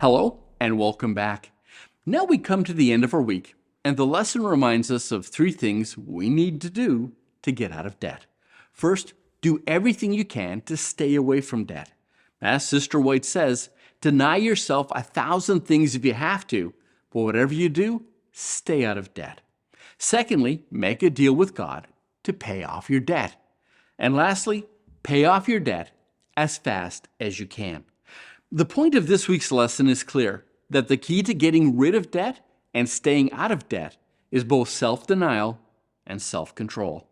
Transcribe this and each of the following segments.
Hello and welcome back. Now we come to the end of our week, and the lesson reminds us of three things we need to do to get out of debt. First, do everything you can to stay away from debt. As Sister White says, deny yourself 1,000 things if you have to, but whatever you do, stay out of debt. Secondly, make a deal with God to pay off your debt. And lastly, pay off your debt as fast as you can. The point of this week's lesson is clear, that the key to getting rid of debt and staying out of debt is both self-denial and self-control.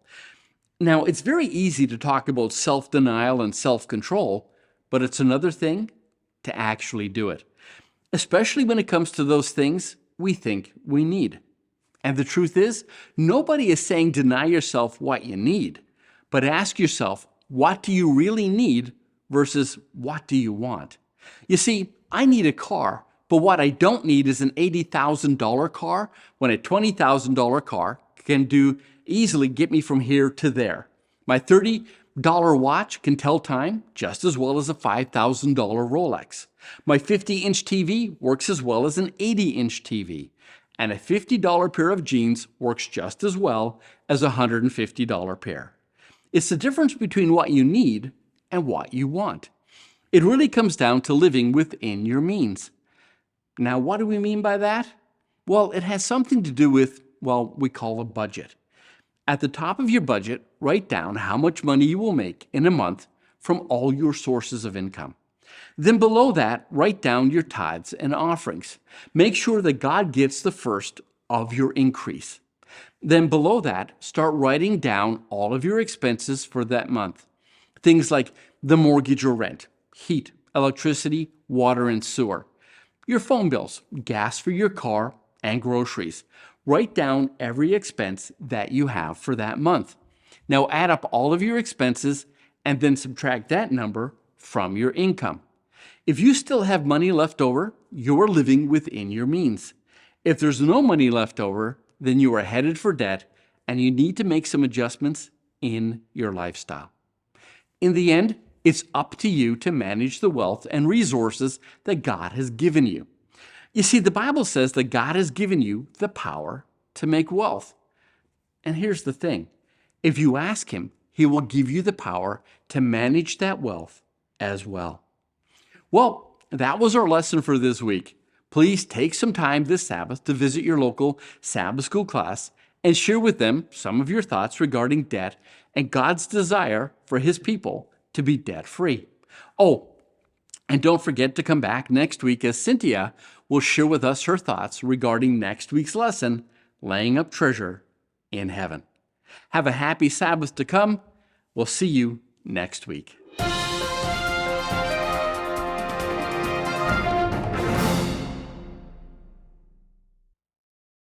Now, it's very easy to talk about self-denial and self-control, but it's another thing to actually do it, especially when it comes to those things we think we need. And the truth is, nobody is saying deny yourself what you need, but ask yourself, what do you really need versus what do you want? You see, I need a car, but what I don't need is an $80,000 car when a $20,000 car can easily get me from here to there. My $30 watch can tell time just as well as a $5,000 Rolex. My 50-inch TV works as well as an 80-inch TV. And a $50 pair of jeans works just as well as a $150 pair. It's the difference between what you need and what you want. It really comes down to living within your means. Now, what do we mean by that? Well, it has something to do with, we call a budget. At the top of your budget, write down how much money you will make in a month from all your sources of income. Then below that, write down your tithes and offerings. Make sure that God gets the first of your increase. Then below that, start writing down all of your expenses for that month. Things like the mortgage or rent, heat, electricity, water, and sewer. Your phone bills, gas for your car, and groceries. Write down every expense that you have for that month. Now add up all of your expenses and then subtract that number from your income. If you still have money left over, you are living within your means. If there's no money left over, then you are headed for debt and you need to make some adjustments in your lifestyle. In the end, it's up to you to manage the wealth and resources that God has given you. You see, the Bible says that God has given you the power to make wealth. And here's the thing. If you ask Him, He will give you the power to manage that wealth as well. Well, that was our lesson for this week. Please take some time this Sabbath to visit your local Sabbath school class and share with them some of your thoughts regarding debt and God's desire for His people to be debt-free. Oh, and don't forget to come back next week as Cynthia will share with us her thoughts regarding next week's lesson, Laying Up Treasure in Heaven. Have a happy Sabbath to come. We'll see you next week.